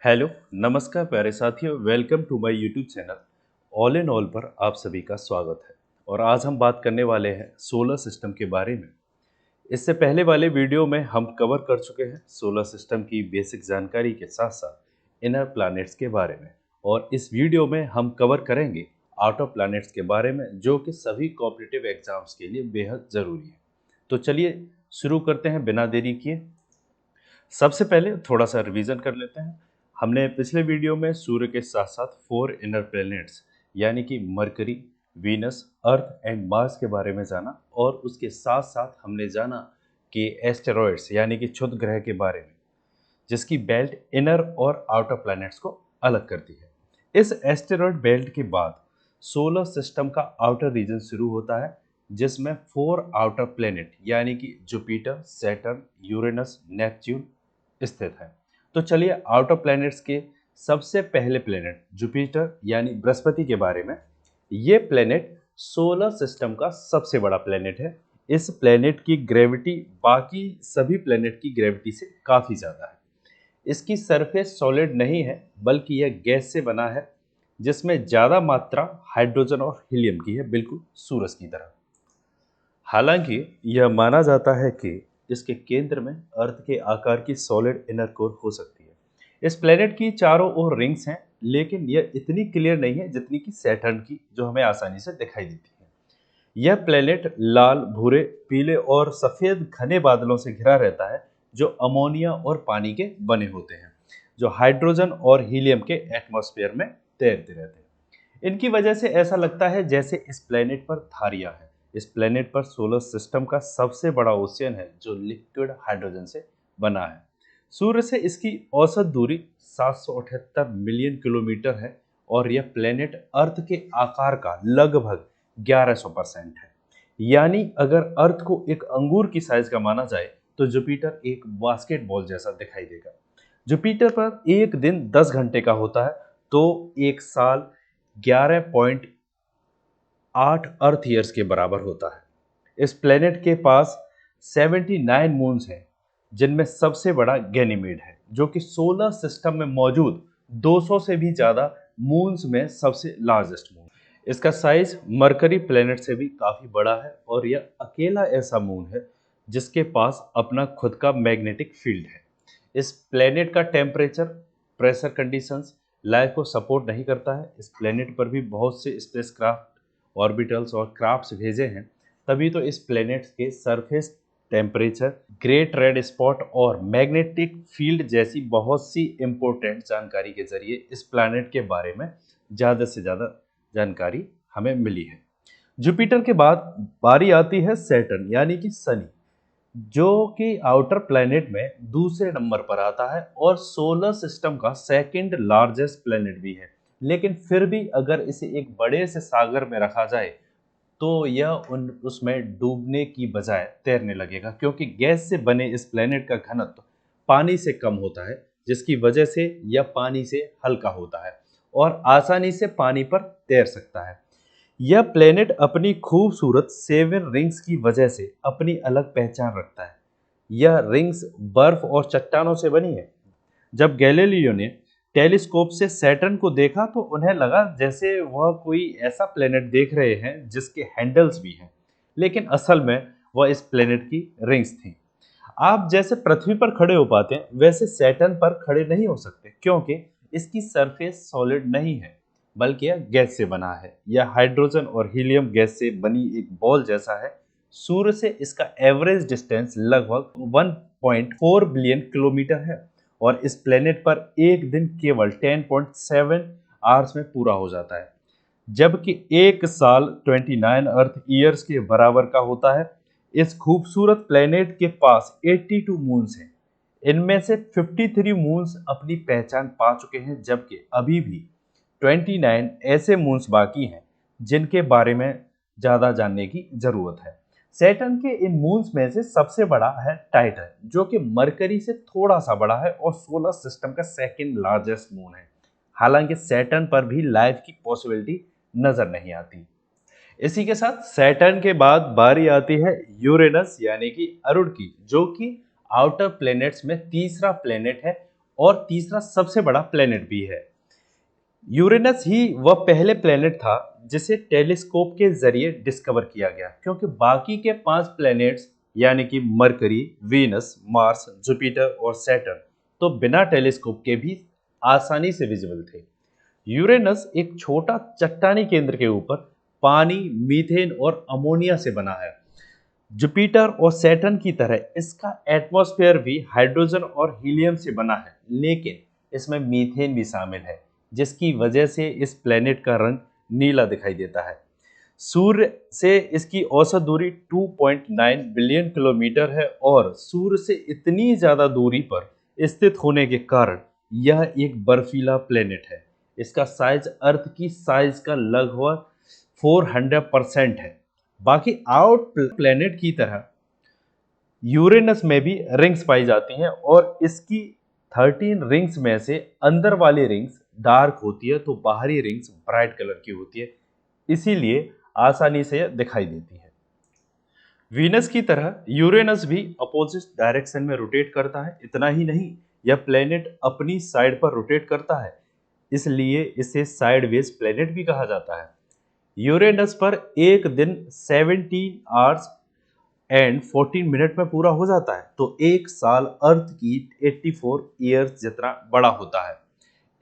Hello, नमस्कार प्यारे साथियों, welcome to my YouTube channel all in all पर आप सभी का स्वागत है। और आज हम बात करने वाले हैं सोलर सिस्टम के बारे में। इससे पहले वाले वीडियो में हम कवर कर चुके हैं सोलर सिस्टम की बेसिक जानकारी के साथ साथ इनर प्लैनेट्स के बारे में। और इस वीडियो में हम कवर करेंगे आउटर प्लैनेट्स के बारे में, जो कि सभी कॉम्पिटिटिव एग्जाम्स के लिए बेहद ज़रूरी है। तो चलिए शुरू करते हैं बिना देरी किए। सबसे पहले थोड़ा सा रिवीजन कर लेते हैं। हमने पिछले वीडियो में सूर्य के साथ साथ 4 इनर प्लैनेट्स यानी कि mercury, Venus, earth and Mars के बारे में जाना, और उसके साथ साथ हमने जाना कि एस्टेरॉयड्स यानी कि क्षुद्र ग्रह के बारे में, जिसकी बेल्ट इनर और आउटर प्लैनेट्स को अलग करती है। इस एस्टेरॉयड बेल्ट के बाद सोलर सिस्टम का आउटर रीजन शुरू होता है, जिसमें 4 आउटर प्लैनेट यानी कि जुपिटर, सैटर्न, यूरेनस, नेपच्यून स्थित है। तो चलिए आउटर प्लैनेट्स के सबसे पहले प्लैनेट जुपिटर यानी बृहस्पति के बारे में। ये प्लैनेट सोलर सिस्टम का सबसे बड़ा प्लैनेट है। इस प्लैनेट की ग्रेविटी बाकी सभी प्लैनेट की ग्रेविटी से काफ़ी ज़्यादा है। इसकी सरफेस सॉलिड नहीं है, बल्कि यह गैस से बना है, जिसमें ज़्यादा मात्रा हाइड्रोजन और हीलियम की है, बिल्कुल सूरज की तरह। हालांकि यह माना जाता है कि इसके केंद्र में अर्थ के आकार की सॉलिड इनर कोर हो सकती है। इस प्लेनेट की चारों ओर रिंग्स हैं, लेकिन यह इतनी क्लियर नहीं है जितनी कि सैटर्न की, जो हमें आसानी से दिखाई देती है। यह प्लेनेट लाल, भूरे, पीले और सफ़ेद घने बादलों से घिरा रहता है, जो अमोनिया और पानी के बने होते हैं, जो हाइड्रोजन और हीलियम के एटमॉस्फेयर में तैरते रहते हैं। इनकी वजह से ऐसा लगता है जैसे इस प्लेनेट पर धारियां हैं। इस प्लेनेट पर सोलर सिस्टम का सबसे बड़ा ओशियन है, जो लिक्विड हाइड्रोजन से बना है। सूर्य से इसकी औसत दूरी 778 मिलियन किलोमीटर है, और यह प्लेनेट अर्थ के आकार का लगभग 1100% है। यानी अगर अर्थ को एक अंगूर की साइज का माना जाए, तो जुपिटर एक बास्केटबॉल जैसा दिखाई देगा। जुपिटर पर एक दिन 10 घंटे का होता है, तो एक साल 11.8 अर्थ ईयर्स के बराबर होता है। इस प्लेनेट के पास 79 मून्स हैं, जिनमें सबसे बड़ा गैनीमेड है, जो कि सोलर सिस्टम में मौजूद 200 से भी ज़्यादा मून्स में सबसे लार्जेस्ट मून। इसका साइज मरकरी प्लेनेट से भी काफ़ी बड़ा है, और यह अकेला ऐसा मून है जिसके पास अपना खुद का मैग्नेटिक फील्ड है। इस प्लेनेट का टेम्परेचर, प्रेशर कंडीशंस लाइफ को सपोर्ट नहीं करता है। इस प्लेनेट पर भी बहुत से स्पेसक्राफ्ट, ऑर्बिटल्स और क्राफ्ट्स भेजे हैं, तभी तो इस प्लेनेट के surface temperature, great red spot और मैग्नेटिक फील्ड जैसी बहुत सी इंपॉर्टेंट जानकारी के जरिए इस प्लैनेट के बारे में ज़्यादा से ज़्यादा जानकारी हमें मिली है। जुपिटर के बाद बारी आती है सैटर्न यानी कि शनि, जो कि आउटर प्लैनेट में दूसरे नंबर पर आता है और सोलर सिस्टम का सेकंड लार्जेस्ट प्लैनेट भी है। लेकिन फिर भी अगर इसे एक बड़े से सागर में रखा जाए, तो यह उसमें डूबने की बजाय तैरने लगेगा, क्योंकि गैस से बने इस प्लैनेट का घनत्व पानी से कम होता है, जिसकी वजह से यह पानी से हल्का होता है और आसानी से पानी पर तैर सकता है। यह प्लेनेट अपनी खूबसूरत 7 रिंग्स की वजह से अपनी अलग पहचान रखता है। यह रिंग्स बर्फ और चट्टानों से बनी है। जब गैलीलियो ने टेलीस्कोप से सैटर्न को देखा, तो उन्हें लगा जैसे वह कोई ऐसा प्लेनेट देख रहे हैं जिसके हैंडल्स भी हैं, लेकिन असल में वह इस प्लेनेट की रिंग्स थी। आप जैसे पृथ्वी पर खड़े हो पाते हैं, वैसे सैटर्न पर खड़े नहीं हो सकते, क्योंकि इसकी सरफेस सॉलिड नहीं है, बल्कि यह गैस से बना है। यह हाइड्रोजन और हीलियम गैस से बनी एक बॉल जैसा है। सूर्य से इसका एवरेज डिस्टेंस लगभग 1.4 बिलियन किलोमीटर है, और इस प्लेनेट पर एक दिन केवल 10.7 आवर्स में पूरा हो जाता है, जबकि एक साल 29 अर्थ ईयर्स के बराबर का होता है। इस खूबसूरत प्लेनेट के पास 82 मून्स हैं। इनमें से 53 मून्स अपनी पहचान पा चुके हैं, जबकि अभी भी 29 ऐसे मून्स बाकी हैं जिनके बारे में ज़्यादा जानने की ज़रूरत है। सैटर्न के इन मून्स में से सबसे बड़ा है टाइटन, जो कि मरकरी से थोड़ा सा बड़ा है और सोलर सिस्टम का सेकंड लार्जेस्ट मून है। हालांकि सैटर्न पर भी लाइफ की पॉसिबिलिटी नजर नहीं आती। इसी के साथ सैटर्न के बाद बारी आती है यूरेनस यानी कि अरुण की, जो कि आउटर प्लैनेट्स में तीसरा प्लैनेट है और तीसरा सबसे बड़ा प्लेनेट भी है। यूरेनस ही वह पहले प्लेनेट था जिसे टेलीस्कोप के जरिए डिस्कवर किया गया, क्योंकि बाकी के 5 प्लेनेट्स यानी कि मरकरी, वीनस, मार्स, जुपिटर और सैटर्न तो बिना टेलीस्कोप के भी आसानी से विजिबल थे। यूरेनस एक छोटा चट्टानी केंद्र के ऊपर पानी, मीथेन और अमोनिया से बना है। जुपिटर और सैटर्न की तरह इसका एटमॉस्फेयर भी हाइड्रोजन और हीलियम से बना है, लेकिन इसमें मीथेन भी शामिल है, जिसकी वजह से इस प्लेनेट का रंग नीला दिखाई देता है। सूर्य से इसकी औसत दूरी 2.9 बिलियन किलोमीटर है और सूर्य से इतनी ज्यादा दूरी पर स्थित होने के कारण यह एक बर्फीला प्लेनेट है। इसका साइज अर्थ की साइज का लगभग 400% है। बाकी आउट प्लेनेट की तरह यूरेनस में भी रिंग्स पाई जाती हैं और इसकी 13 रिंग्स में से अंदर वाली रिंग्स डार्क होती है तो बाहरी रिंग्स ब्राइट कलर की होती है, इसीलिए आसानी से यह दिखाई देती है। वीनस की तरह यूरेनस भी अपोजिट डायरेक्शन में रोटेट करता है। इतना ही नहीं, यह प्लेनेट अपनी साइड पर रोटेट करता है, इसलिए इसे साइडवेज प्लेनेट भी कहा जाता है। यूरेनस पर एक दिन 17 आवर्स एंड 14 मिनट में पूरा हो जाता है, तो एक साल अर्थ की 84 ईयर्स जितना बड़ा होता है।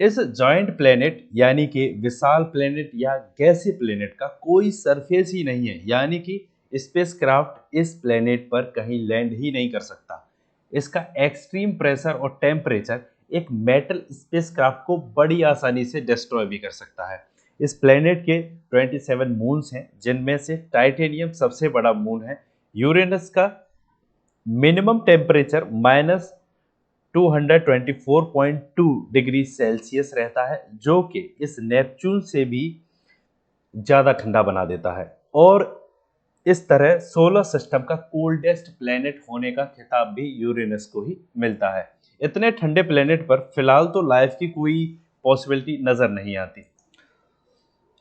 इस जॉइंट प्लेनेट यानी कि विशाल प्लेनेट या गैसीय प्लेनेट का कोई सरफेस ही नहीं है, यानी कि स्पेसक्राफ्ट इस प्लेनेट पर कहीं लैंड ही नहीं कर सकता। इसका एक्सट्रीम प्रेशर और टेम्परेचर एक मेटल स्पेसक्राफ्ट को बड़ी आसानी से डिस्ट्रॉय भी कर सकता है। इस प्लेनेट के 27 मून्स हैं, जिनमें से टाइटेनियम सबसे बड़ा मून है। यूरेनस का मिनिमम टेम्परेचर -224.2 डिग्री सेल्सियस रहता है, जो कि इस नेपच्यून से भी ज़्यादा ठंडा बना देता है और इस तरह सोलर सिस्टम का कोल्डेस्ट प्लेनेट होने का खिताब भी यूरेनस को ही मिलता है। इतने ठंडे प्लेनेट पर फिलहाल तो लाइफ की कोई पॉसिबिलिटी नज़र नहीं आती।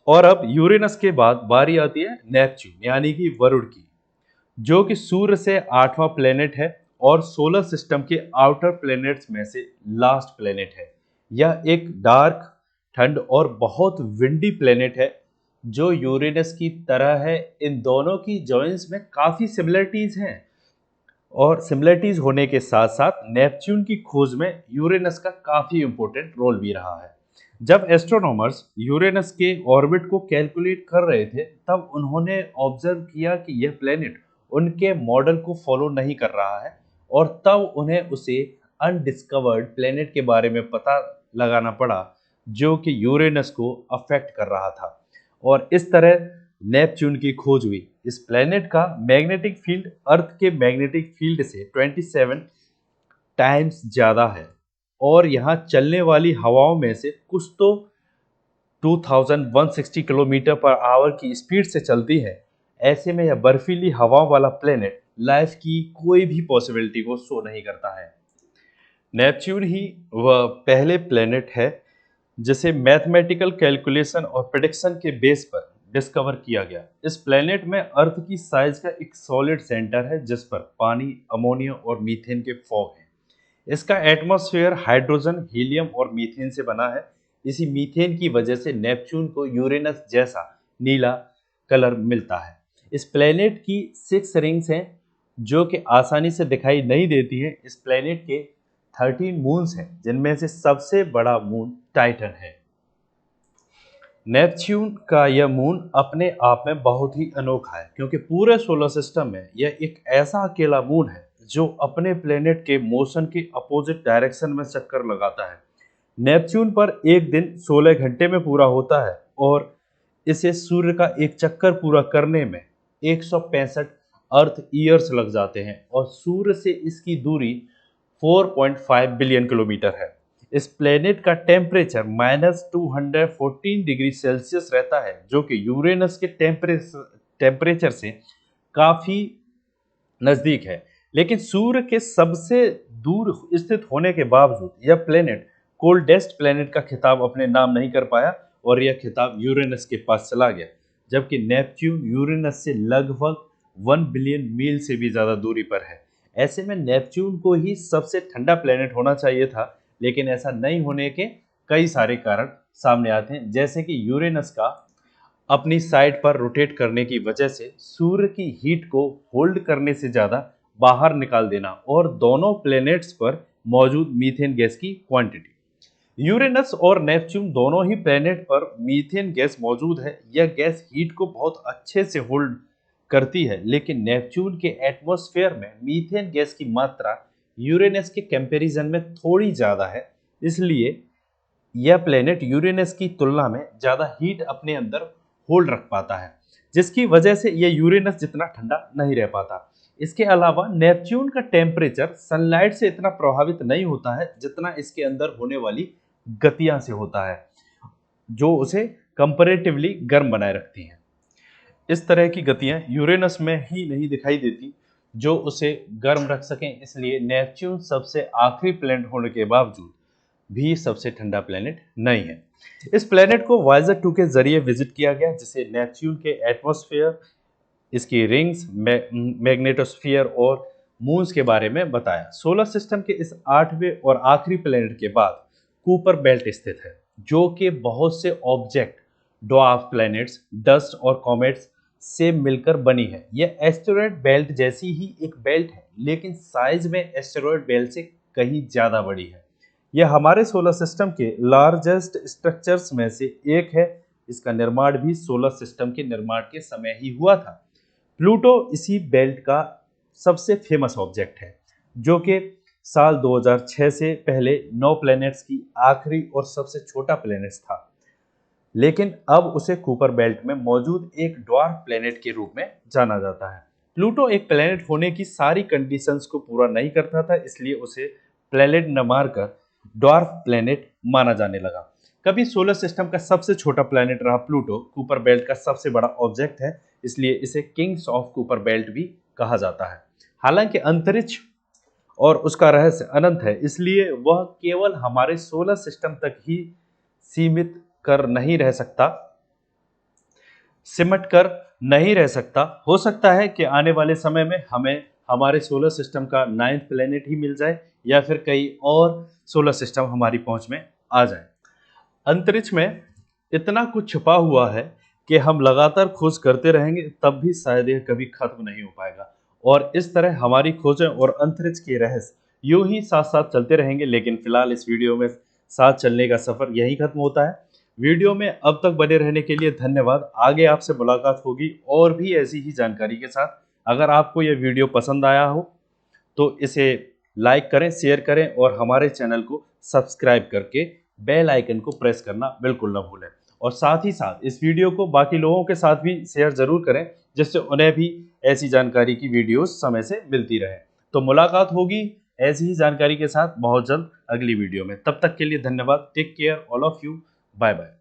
और अब यूरेनस के बाद बारी आती है नेपच्यून यानी कि वरुण की, जो कि सूर्य से 8वां प्लेनेट है और सोलर सिस्टम के आउटर प्लेनेट्स में से लास्ट प्लेनेट है। यह एक डार्क, ठंड और बहुत विंडी प्लेनेट है जो यूरेनस की तरह है। इन दोनों की जॉइंट्स में काफ़ी सिमिलरिटीज़ हैं और सिमिलरिटीज़ होने के साथ साथ नेपच्यून की खोज में यूरेनस का काफ़ी इंपॉर्टेंट रोल भी रहा है। जब एस्ट्रोनॉमर्स यूरेनस के ऑर्बिट को कैलकुलेट कर रहे थे, तब उन्होंने ऑब्जर्व किया कि यह प्लेनेट उनके मॉडल को फॉलो नहीं कर रहा है और तब उन्हें उसे अनडिस्कवर्ड प्लेनेट के बारे में पता लगाना पड़ा जो कि यूरेनस को अफेक्ट कर रहा था और इस तरह नेपच्यून की खोज हुई। इस प्लेनेट का मैग्नेटिक फील्ड अर्थ के मैग्नेटिक फील्ड से 27 टाइम्स ज़्यादा है और यहाँ चलने वाली हवाओं में से कुछ तो 2160 किलोमीटर पर आवर की स्पीड से चलती है। ऐसे में यह बर्फीली हवाओं वाला प्लेनेट लाइफ की कोई भी पॉसिबिलिटी को शो नहीं करता है। नेपच्यून ही वह पहले प्लेनेट है जिसे मैथमेटिकल कैलकुलेशन और प्रेडिक्शन के बेस पर डिस्कवर किया गया। इस प्लेनेट में अर्थ की साइज का एक सॉलिड सेंटर है जिस पर पानी, अमोनिया और मीथेन के फॉग हैं। इसका एटमॉस्फेयर हाइड्रोजन, हीलियम और मीथेन से बना है। इसी मीथेन की वजह से नेपच्यून को यूरेनस जैसा नीला कलर मिलता है। इस प्लेनेट की 6 रिंग्स हैं जो कि आसानी से दिखाई नहीं देती है। इस प्लेनेट के 13 मून्स हैं, जिनमें से सबसे बड़ा मून टाइटन है। नेपच्यून का यह मून अपने आप में बहुत ही अनोखा है, क्योंकि पूरे सोलर सिस्टम में यह एक ऐसा अकेला मून है जो अपने प्लेनेट के मोशन के अपोजिट डायरेक्शन में चक्कर लगाता है। नेपच्यून पर एक दिन 16 घंटे में पूरा होता है और इसे सूर्य का एक चक्कर पूरा करने में 165 अर्थ ईयर्स लग जाते हैं और सूर्य से इसकी दूरी 4.5 बिलियन किलोमीटर है। इस प्लेनेट का टेम्परेचर -214 डिग्री सेल्सियस रहता है, जो कि यूरेनस के टेम्परेचर से काफ़ी नज़दीक है। लेकिन सूर्य के सबसे दूर स्थित होने के बावजूद यह प्लेनेट कोल्डेस्ट प्लेनेट का खिताब अपने नाम नहीं कर पाया और यह खिताब यूरेनस के पास चला गया, जबकि नेपच्यून यूरेनस से लगभग 1 बिलियन मील से भी ज़्यादा दूरी पर है। ऐसे में नेपच्यून को ही सबसे ठंडा प्लेनेट होना चाहिए था, लेकिन ऐसा नहीं होने के कई सारे कारण सामने आते हैं, जैसे कि यूरेनस का अपनी साइड पर रोटेट करने की वजह से सूर्य की हीट को होल्ड करने से ज़्यादा बाहर निकाल देना और दोनों प्लैनेट्स पर मौजूद मीथेन गैस की क्वांटिटी। यूरेनस और नेपच्यून दोनों ही प्लैनेट पर मीथेन गैस मौजूद है। यह गैस हीट को बहुत अच्छे से होल्ड करती है, लेकिन नेपच्यून के एटमॉस्फेयर में मीथेन गैस की मात्रा यूरेनस के कंपैरिजन में थोड़ी ज़्यादा है। इसलिए यह प्लेनेट यूरेनस की तुलना में ज़्यादा हीट अपने अंदर होल्ड रख पाता है, जिसकी वजह से यह यूरेनस जितना ठंडा नहीं रह पाता। इसके अलावा नेपच्यून का टेम्परेचर सनलाइट से इतना प्रभावित नहीं होता है जितना इसके अंदर होने वाली गतियां से होता है, जो उसे कंपैरेटिवली गर्म बनाए रखती हैं। इस तरह की गतियां यूरेनस में ही नहीं दिखाई देती जो उसे गर्म रख सकें, इसलिए नेपच्यून सबसे आखिरी प्लैनेट होने के बावजूद भी सबसे ठंडा प्लैनेट नहीं है। इस प्लैनेट को वॉयेजर 2 के जरिए विजिट किया गया, जिसे नेपच्यून के एटमॉस्फेयर, इसकी रिंग्स, मैग्नेटोस्फीयर और मून्स के बारे में बताया। सोलर सिस्टम के इस 8वें और आखिरी प्लैनेट के बाद कूपर बेल्ट स्थित है, जो कि बहुत से ऑब्जेक्ट, ड्वार्फ प्लैनेट्स, डस्ट और कॉमेट्स से मिलकर बनी है। यह एस्टेरॉयड बेल्ट जैसी ही एक बेल्ट है, लेकिन साइज में एस्टेरॉयड बेल्ट से कहीं ज्यादा बड़ी है। यह हमारे सोलर सिस्टम के लार्जेस्ट स्ट्रक्चर्स में से एक है। इसका निर्माण भी सोलर सिस्टम के निर्माण के समय ही हुआ था। प्लूटो इसी बेल्ट का सबसे फेमस ऑब्जेक्ट है, जो कि साल 2006 से पहले 9 प्लैनेट्स की आखिरी और सबसे छोटा प्लैनेट था, लेकिन अब उसे कूपर बेल्ट में मौजूद एक ड्वार्फ प्लैनेट के रूप में जाना जाता है। प्लूटो एक प्लैनेट होने की सारी कंडीशंस को पूरा नहीं करता था, इसलिए उसे प्लैनेट न मारकर ड्वार्फ प्लैनेट माना जाने लगा। कभी सोलर सिस्टम का सबसे छोटा प्लैनेट रहा प्लूटो, कूपर बेल्ट का सबसे बड़ा ऑब्जेक्ट है, इसलिए इसे किंग्स ऑफ कूपर बेल्ट भी कहा जाता है। हालांकि अंतरिक्ष और उसका रहस्य अनंत है, इसलिए वह केवल हमारे सोलर सिस्टम तक ही सीमित कर नहीं रह सकता सिमट कर नहीं रह सकता। हो सकता है कि आने वाले समय में हमें हमारे सोलर सिस्टम का 9th प्लैनेट ही मिल जाए, या फिर कई और सोलर सिस्टम हमारी पहुंच में आ जाए। अंतरिक्ष में इतना कुछ छुपा हुआ है कि हम लगातार खोज करते रहेंगे, तब भी शायद यह कभी खत्म नहीं हो पाएगा। और इस तरह हमारी खोजें और अंतरिक्ष के रहस्य यूं ही साथ साथ चलते रहेंगे। लेकिन फिलहाल इस वीडियो में साथ चलने का सफर यहीं खत्म होता है। वीडियो में अब तक बने रहने के लिए धन्यवाद। आगे आपसे मुलाकात होगी और भी ऐसी ही जानकारी के साथ। अगर आपको यह वीडियो पसंद आया हो तो इसे लाइक करें, शेयर करें और हमारे चैनल को सब्सक्राइब करके बेल आइकन को प्रेस करना बिल्कुल ना भूलें। और साथ ही साथ इस वीडियो को बाकी लोगों के साथ भी शेयर जरूर करें, जिससे उन्हें भी ऐसी जानकारी की वीडियोस समय से मिलती रहे। तो मुलाकात होगी ऐसी ही जानकारी के साथ बहुत जल्द अगली वीडियो में। तब तक के लिए धन्यवाद। Take care all of you. Bye bye.